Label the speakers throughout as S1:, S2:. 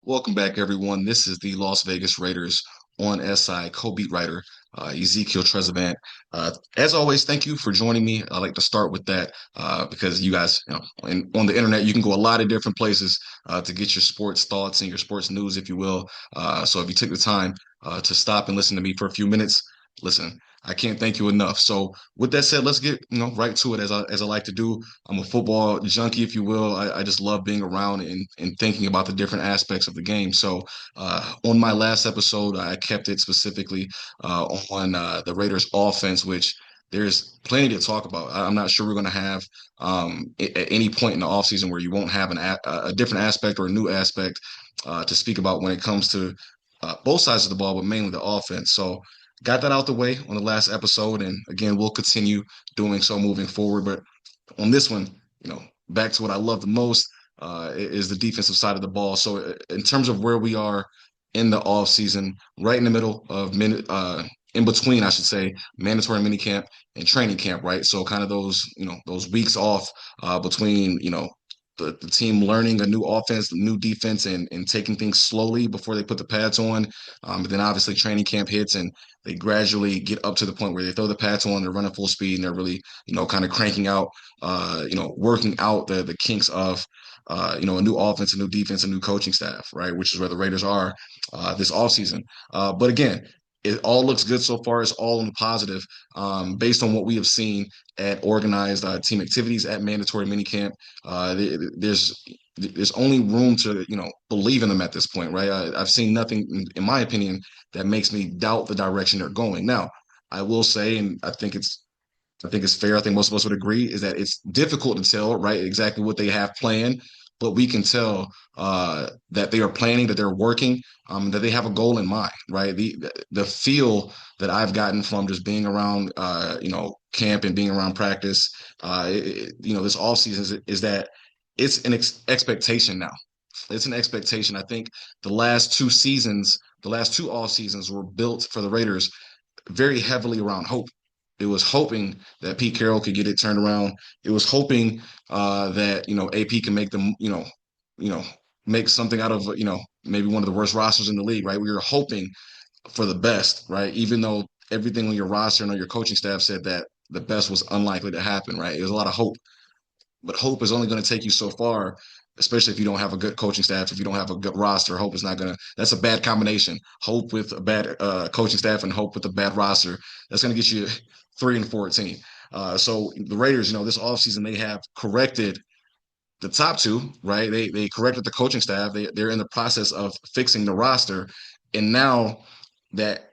S1: Welcome back, everyone. This is the Las Vegas Raiders on SI co-beat writer Ezekiel Trezevan. As always, thank you for joining me. I like to start with that because you guys, on the internet, you can go a lot of different places to get your sports thoughts and your sports news, if you will. So if you took the time to stop and listen to me for a few minutes, listen, I can't thank you enough. So with that said, let's get right to it as I like to do. I'm a football junkie, if you will. I just love being around and thinking about the different aspects of the game. So on my last episode, I kept it specifically on the Raiders offense, which there's plenty to talk about. I'm not sure we're going to have at any point in the offseason where you won't have a different aspect or a new aspect to speak about when it comes to both sides of the ball, but mainly the offense. So got that out the way on the last episode. And again, we'll continue doing so moving forward. But on this one, back to what I love the most is the defensive side of the ball. So in terms of where we are in the off season, right in the middle of in between, I should say, mandatory minicamp and training camp, right? So kind of those weeks off between, the team learning a new offense, new defense, and taking things slowly before they put the pads on. But then obviously training camp hits and they gradually get up to the point where they throw the pads on, they're running full speed, and they're really, kind of cranking out, working out the kinks of, a new offense, a new defense, a new coaching staff, right? Which is where the Raiders are this offseason. But again, it all looks good so far. It's all in the positive based on what we have seen at organized team activities at mandatory minicamp. There's only room to believe in them at this point, right? I've seen nothing, in my opinion, that makes me doubt the direction they're going. Now, I will say, and I think it's fair. I think most of us would agree is that it's difficult to tell, right, exactly what they have planned, but we can tell that they are planning, that they're working, that they have a goal in mind, right? The feel that I've gotten from just being around, camp and being around practice, this off season is that it's an expectation now. It's an expectation. I think the last two off seasons were built for the Raiders very heavily around hope. It was hoping that Pete Carroll could get it turned around. It was hoping that AP can make them make something out of maybe one of the worst rosters in the league. Right? We were hoping for the best. Right? Even though everything on your roster and on your coaching staff said that the best was unlikely to happen. Right? It was a lot of hope, but hope is only going to take you so far, especially if you don't have a good coaching staff, if you don't have a good roster. Hope is not going to, that's a bad combination. Hope with a bad coaching staff and hope with a bad roster. That's going to get you 3-14. So the Raiders, this offseason, they have corrected the top two, right? They corrected the coaching staff. They're in the process of fixing the roster. And now that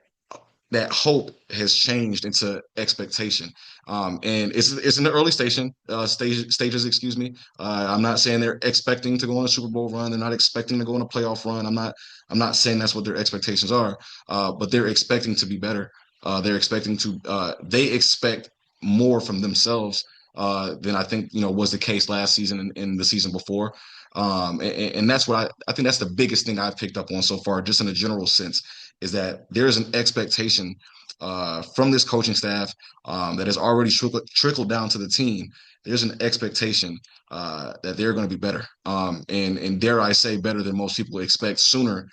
S1: that hope has changed into expectation. And it's in the early stages, excuse me. I'm not saying they're expecting to go on a Super Bowl run. They're not expecting to go on a playoff run. I'm not saying that's what their expectations are. But they're expecting to be better. They expect more from themselves than I think was the case last season and the season before. And that's what I think that's the biggest thing I've picked up on so far, just in a general sense, is that there is an expectation from this coaching staff that has already trickled down to the team. There's an expectation that they're going to be better, and dare I say, better than most people expect, sooner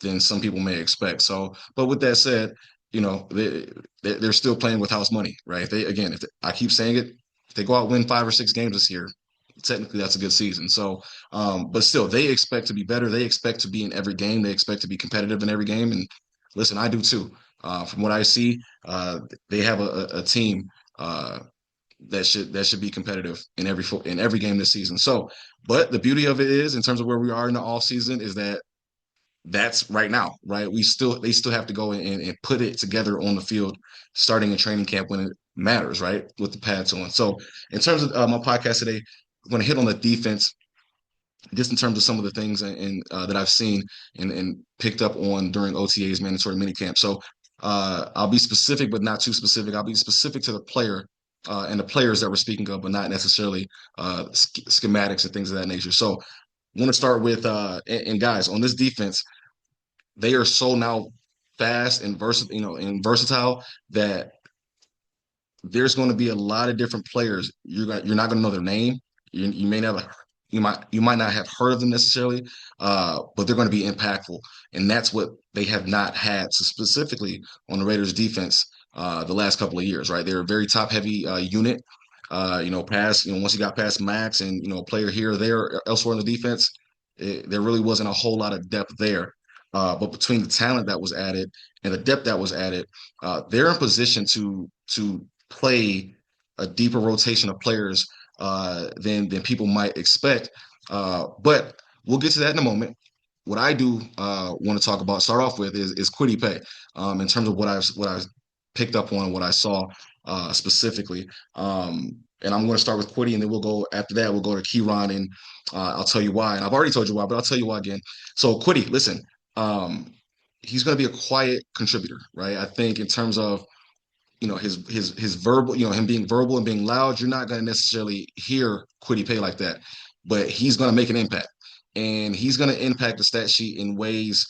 S1: than some people may expect. So, but with that said, they're still playing with house money, right? I keep saying it, if they go out and win 5 or 6 games this year, technically that's a good season. So, but still, they expect to be better. They expect to be in every game. They expect to be competitive in every game. And listen, I do too. From what I see, they have a team that should be competitive in every game this season. So, but the beauty of it is, in terms of where we are in the off season, is that that's right now, right? They still have to go and put it together on the field, starting in training camp when it matters, right? With the pads on. So, in terms of my podcast today, I'm going to hit on the defense, just in terms of some of the things that I've seen and picked up on during OTA's mandatory minicamp. So, I'll be specific, but not too specific. I'll be specific to the player and the players that we're speaking of, but not necessarily schematics and things of that nature. So, I want to start with and guys on this defense, they are so now fast and versatile that there's going to be a lot of different players. You're not going to know their name. You may never you might not have heard of them necessarily, but they're going to be impactful, and that's what they have not had. So specifically on the Raiders defense, the last couple of years, right? They're a very top heavy unit. Past once you got past Max and a player here or there elsewhere in the defense, there really wasn't a whole lot of depth there. But between the talent that was added and the depth that was added, they're in position to play a deeper rotation of players than people might expect. But we'll get to that in a moment. What I do want to talk about, start off with, is Kwity Paye. In terms of what I picked up on, what I saw specifically. And I'm going to start with Kwity, and then we'll go after that. We'll go to Keyron, and I'll tell you why. And I've already told you why, but I'll tell you why again. So Kwity, listen, um, he's going to be a quiet contributor, right? I think in terms of his verbal, him being verbal and being loud, you're not going to necessarily hear Kwity Paye like that, but he's going to make an impact, and he's going to impact the stat sheet in ways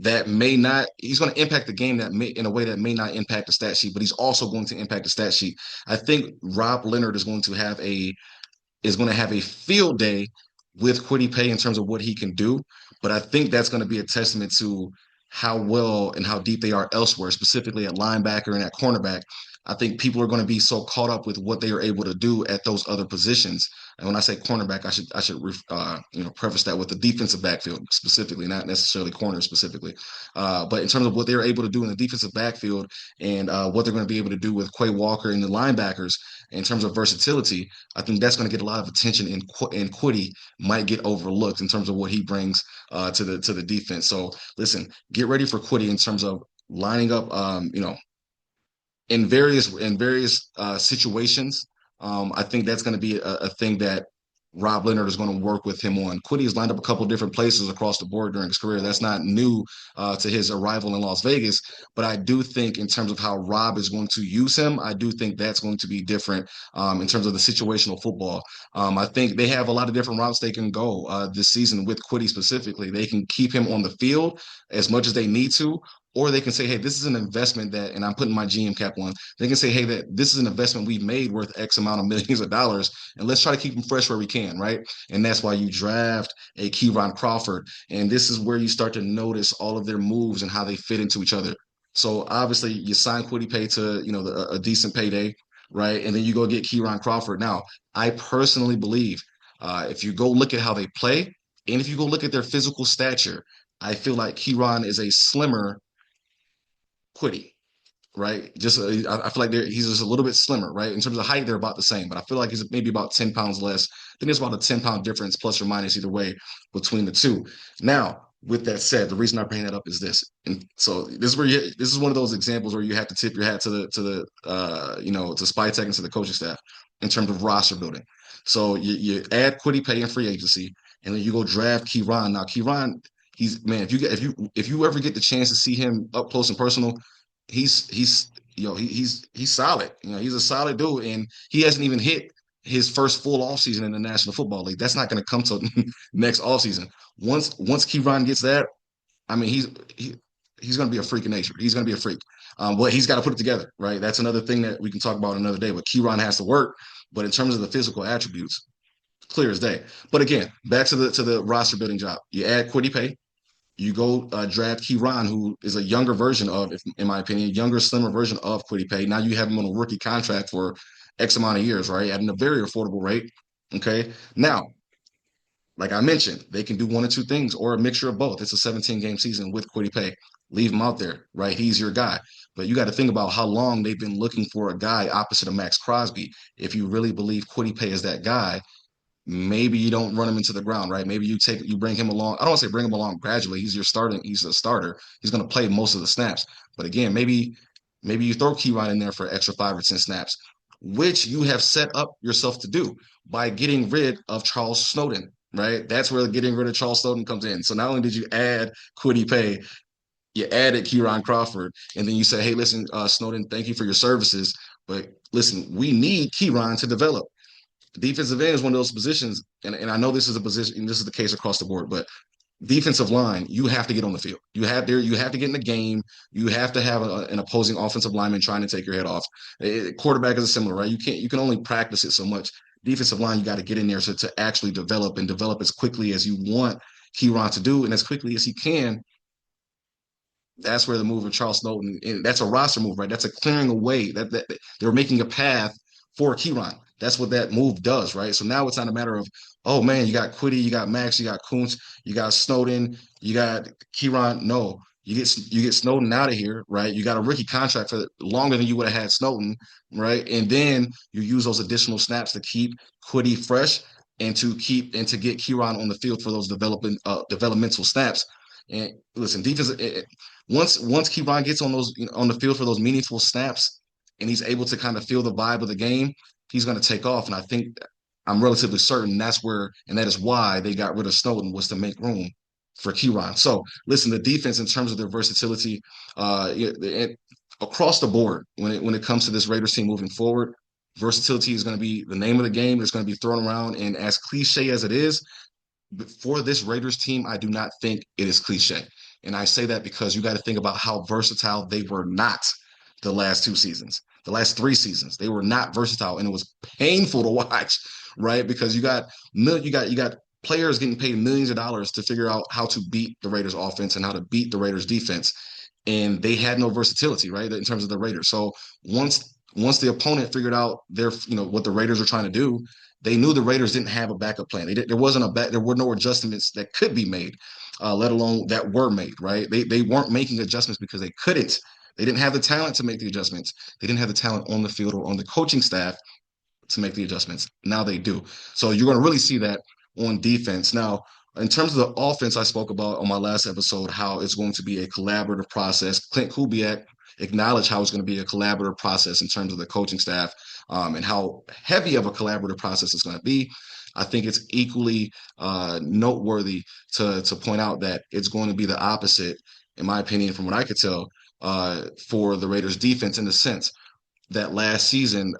S1: that may not. He's going to impact the game that may in a way that may not impact the stat sheet, but he's also going to impact the stat sheet. I think Rob Leonard is going to have a field day with Kwity Paye in terms of what he can do. But I think that's going to be a testament to how well and how deep they are elsewhere, specifically at linebacker and at cornerback. I think people are going to be so caught up with what they are able to do at those other positions. And when I say cornerback, I should preface that with the defensive backfield specifically, not necessarily corner specifically. But in terms of what they're able to do in the defensive backfield and what they're going to be able to do with Quay Walker and the linebackers in terms of versatility, I think that's going to get a lot of attention, and Kwity might get overlooked in terms of what he brings to the defense. So listen, get ready for Kwity in terms of lining up, in various situations. I think that's going to be a thing that Rob Leonard is going to work with him on. Kwity has lined up a couple of different places across the board during his career. That's not new to his arrival in Las Vegas, but I do think in terms of how Rob is going to use him, I do think that's going to be different in terms of the situational football. I think they have a lot of different routes they can go this season with Kwity specifically. They can keep him on the field as much as they need to, or they can say, hey, this is an investment that, and I'm putting my GM cap on, they can say, hey, that this is an investment we've made worth X amount of millions of dollars, and let's try to keep them fresh where we can, right? And that's why you draft a Keyron Crawford. And this is where you start to notice all of their moves and how they fit into each other. So obviously you sign Kwity Paye to, a decent payday, right? And then you go get Keyron Crawford. Now, I personally believe if you go look at how they play, and if you go look at their physical stature, I feel like Keyron is a slimmer Kwity, right? Just I feel like he's just a little bit slimmer, right? In terms of height, they're about the same, but I feel like he's maybe about 10 pounds less. I think there's about a 10-pound difference, plus or minus either way, between the two. Now, with that said, the reason I bring that up is this, and so this is one of those examples where you have to tip your hat to Spytech and to the coaching staff in terms of roster building. So you add Kwity Paye in free agency, and then you go draft Keyron. Now Keyron, he's man, if you ever get the chance to see him up close and personal, he's solid. He's a solid dude, and he hasn't even hit his first full offseason in the National Football League. That's not going to come till next offseason. Once Keyron gets that, I mean, he's going to be a freak of nature. He's going to be a freak. But he's got to put it together, right? That's another thing that we can talk about another day. But Keyron has to work. But in terms of the physical attributes, clear as day. But again, back to the roster building job. You add Kwity Paye, you go draft Keyron, who is a younger version of, in my opinion, younger, slimmer version of Kwity Paye. Now you have him on a rookie contract for X amount of years, right? At a very affordable rate. Okay. Now, like I mentioned, they can do one or two things or a mixture of both. It's a 17-game season with Kwity Paye. Leave him out there, right? He's your guy. But you got to think about how long they've been looking for a guy opposite of Max Crosby. If you really believe Kwity Paye is that guy, maybe you don't run him into the ground, right? Maybe you bring him along. I don't want to say bring him along gradually. He's a starter. He's going to play most of the snaps. But again, maybe you throw Keyron in there for extra 5 or 10 snaps, which you have set up yourself to do by getting rid of Charles Snowden, right? That's where getting rid of Charles Snowden comes in. So not only did you add Kwity Paye, you added Keyron Crawford, and then you say, hey, listen, Snowden, thank you for your services. But listen, we need Keyron to develop. Defensive end is one of those positions, and I know this is a position, and this is the case across the board, but defensive line, you have to get on the field. You have to get in the game. You have to have an opposing offensive lineman trying to take your head off. Quarterback is similar, right? You can only practice it so much. defensive line you got to get in there to actually develop and develop as quickly as you want Keyron to do and as quickly as he can. That's where the move of Charles Snowden, and that's a roster move, right? That's a clearing away that they're making a path for Keyron. That's what that move does, right? So now it's not a matter of, oh man, you got Quiddy, you got Max, you got Kuntz, you got Snowden, you got Keyron. No, you get Snowden out of here, right? You got a rookie contract for longer than you would have had Snowden, right? And then you use those additional snaps to keep Quiddy fresh and to get Keyron on the field for those developmental snaps. And listen, defense. Once Keyron gets on those on the field for those meaningful snaps, and he's able to kind of feel the vibe of the game, he's going to take off. And I think I'm relatively certain that's where, and that is why they got rid of Snowden was to make room for Keyron. So listen, the defense in terms of their versatility, across the board when it comes to this Raiders team moving forward, versatility is going to be the name of the game. It's going to be thrown around, and as cliche as it is, for this Raiders team, I do not think it is cliche. And I say that because you got to think about how versatile they were not the last 2 seasons, the last 3 seasons. They were not versatile, and it was painful to watch, right? Because you got players getting paid millions of dollars to figure out how to beat the Raiders offense and how to beat the Raiders defense. And they had no versatility, right? In terms of the Raiders. So once the opponent figured out what the Raiders are trying to do, they knew the Raiders didn't have a backup plan. There were no adjustments that could be made, let alone that were made. Right? They weren't making adjustments because they couldn't. They didn't have the talent to make the adjustments. They didn't have the talent on the field or on the coaching staff to make the adjustments. Now they do. So you're going to really see that on defense. Now, in terms of the offense, I spoke about on my last episode how it's going to be a collaborative process. Clint Kubiak acknowledged how it's going to be a collaborative process in terms of the coaching staff, and how heavy of a collaborative process it's going to be. I think it's equally noteworthy to point out that it's going to be the opposite, in my opinion, from what I could tell, for the Raiders defense, in the sense that last season,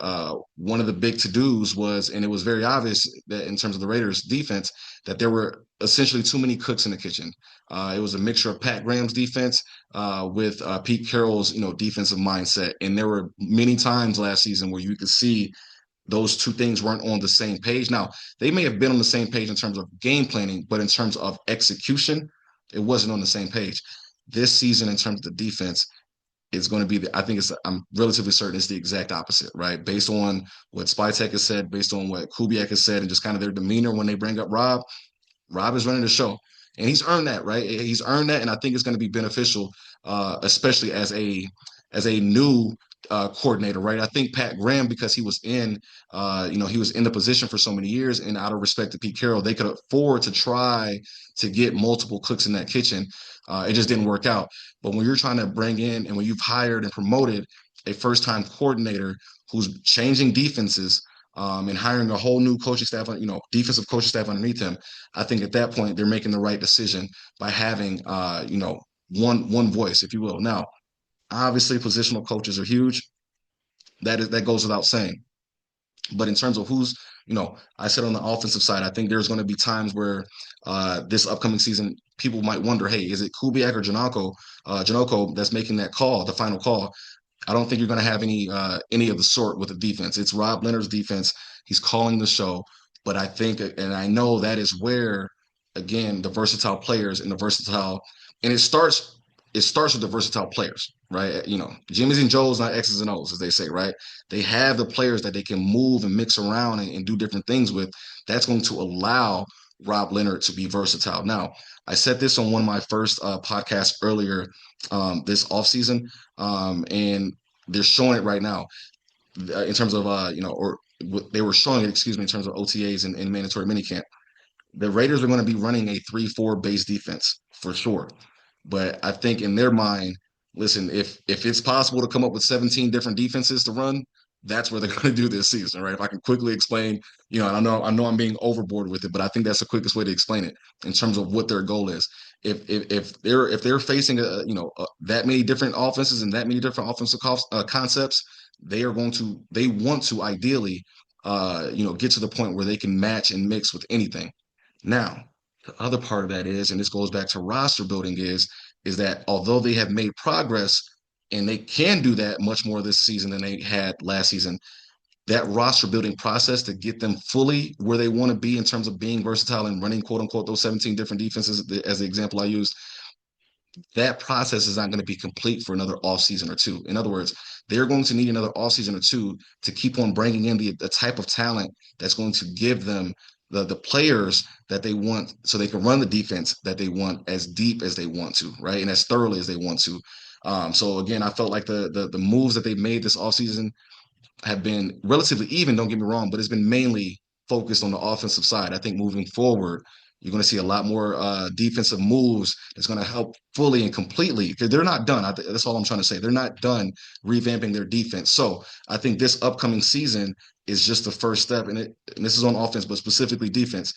S1: one of the big to-dos was, and it was very obvious that in terms of the Raiders defense, that there were essentially too many cooks in the kitchen. It was a mixture of Pat Graham's defense with Pete Carroll's, defensive mindset. And there were many times last season where you could see those two things weren't on the same page. Now, they may have been on the same page in terms of game planning, but in terms of execution, it wasn't on the same page. This season, in terms of the defense, it's going to be I'm relatively certain it's the exact opposite, right? Based on what Spytek has said, based on what Kubiak has said, and just kind of their demeanor when they bring up Rob. Rob is running the show, and he's earned that, right? He's earned that, and I think it's going to be beneficial, especially as a new coordinator, right? I think Pat Graham, because he was he was in the position for so many years, and out of respect to Pete Carroll, they could afford to try to get multiple cooks in that kitchen. It just didn't work out. But when you're trying to bring in, and when you've hired and promoted a first-time coordinator who's changing defenses, and hiring a whole new coaching staff, defensive coaching staff underneath him, I think at that point they're making the right decision by having, one voice, if you will. Now, obviously, positional coaches are huge. That goes without saying. But in terms of I said on the offensive side, I think there's going to be times where this upcoming season, people might wonder, hey, is it Kubiak or Janocko that's making that call, the final call? I don't think you're going to have any of the sort with the defense. It's Rob Leonard's defense. He's calling the show. But I think, and I know that is where, again, the versatile players and and it starts with the versatile players, right? Jimmy's and Joe's not X's and O's, as they say, right? They have the players that they can move and mix around and do different things with. That's going to allow Rob Leonard to be versatile. Now, I said this on one of my first podcasts earlier this offseason, and they're showing it right now in terms of, or they were showing it, excuse me, in terms of OTAs and mandatory minicamp. The Raiders are going to be running a 3-4 base defense for sure. But I think in their mind, listen, if it's possible to come up with 17 different defenses to run, that's what they're going to do this season, right? If I can quickly explain, I know I'm being overboard with it, but I think that's the quickest way to explain it in terms of what their goal is. If they're facing that many different offenses and that many different offensive concepts, they want to ideally get to the point where they can match and mix with anything. Now, the other part of that is, and this goes back to roster building, is that although they have made progress and they can do that much more this season than they had last season, that roster building process to get them fully where they want to be in terms of being versatile and running quote unquote those 17 different defenses as the example I used, that process is not going to be complete for another offseason or two. In other words, they're going to need another offseason or two to keep on bringing in the type of talent that's going to give them the players that they want so they can run the defense that they want as deep as they want to, right? And as thoroughly as they want to. So again, I felt like the moves that they made this offseason have been relatively even, don't get me wrong, but it's been mainly focused on the offensive side. I think moving forward, you're going to see a lot more defensive moves that's going to help fully and completely because they're not done. That's all I'm trying to say. They're not done revamping their defense. So I think this upcoming season is just the first step, and this is on offense, but specifically defense.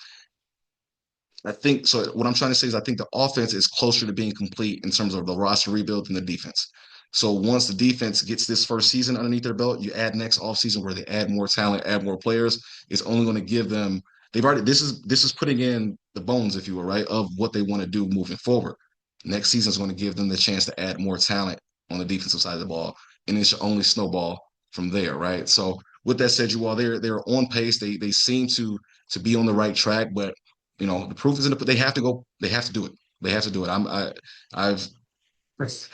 S1: I think so. What I'm trying to say is, I think the offense is closer to being complete in terms of the roster rebuild than the defense. So once the defense gets this first season underneath their belt, you add next offseason where they add more talent, add more players. It's only going to give them. They've already. This is putting in the bones, if you will, right, of what they want to do moving forward. Next season is going to give them the chance to add more talent on the defensive side of the ball, and it should only snowball from there, right? So with that said, you all they're on pace. They seem to be on the right track, but the proof is in the. They have to go. They have to do it. They have to do it. I've,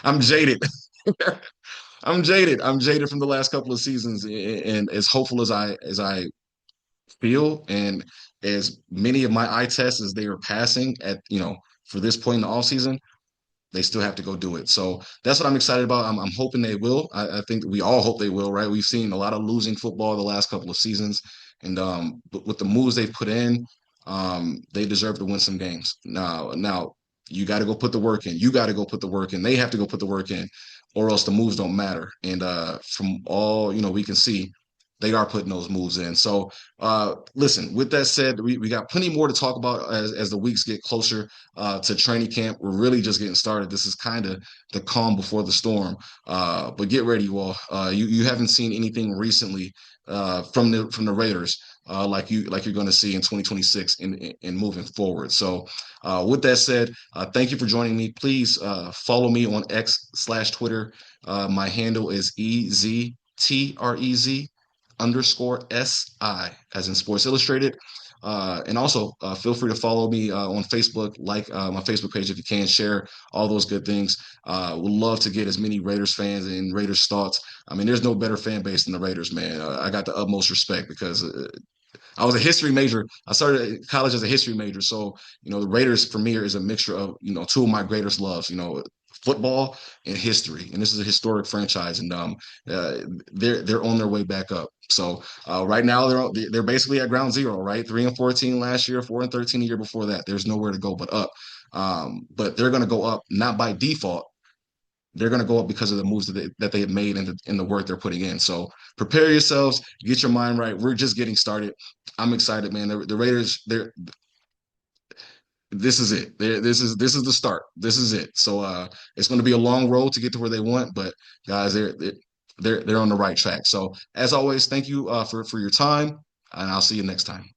S1: I'm jaded. I'm jaded. I'm jaded from the last couple of seasons, and as hopeful as I feel, and as many of my eye tests as they are passing at for this point in the off season, they still have to go do it. So that's what I'm excited about. I'm hoping they will. I think we all hope they will, right? We've seen a lot of losing football the last couple of seasons, and but with the moves they've put in, they deserve to win some games. Now you got to go put the work in. You got to go put the work in. They have to go put the work in, or else the moves don't matter. And from all we can see, they are putting those moves in. So listen, with that said, we got plenty more to talk about as the weeks get closer to training camp. We're really just getting started. This is kind of the calm before the storm. But get ready, you all. You haven't seen anything recently from the Raiders like you're going to see in 2026 and moving forward. So with that said, thank you for joining me. Please follow me on X/Twitter. My handle is EZTREZ_SI, as in Sports Illustrated. And also feel free to follow me on Facebook, like my Facebook page if you can, share all those good things. Would love to get as many Raiders fans and Raiders thoughts. I mean, there's no better fan base than the Raiders, man. I got the utmost respect because I was a history major. I started college as a history major. So, the Raiders for me is a mixture of, two of my greatest loves, football and history. And this is a historic franchise, and they're on their way back up. So right now they're basically at ground zero, right? 3-14 last year, 4-13 the year before that. There's nowhere to go but up. But they're going to go up not by default. They're going to go up because of the moves that they have made and the work they're putting in. So prepare yourselves, get your mind right. We're just getting started. I'm excited, man. The Raiders, this is it. This is the start. This is it. So it's going to be a long road to get to where they want, but guys, they're on the right track. So as always, thank you for your time, and I'll see you next time.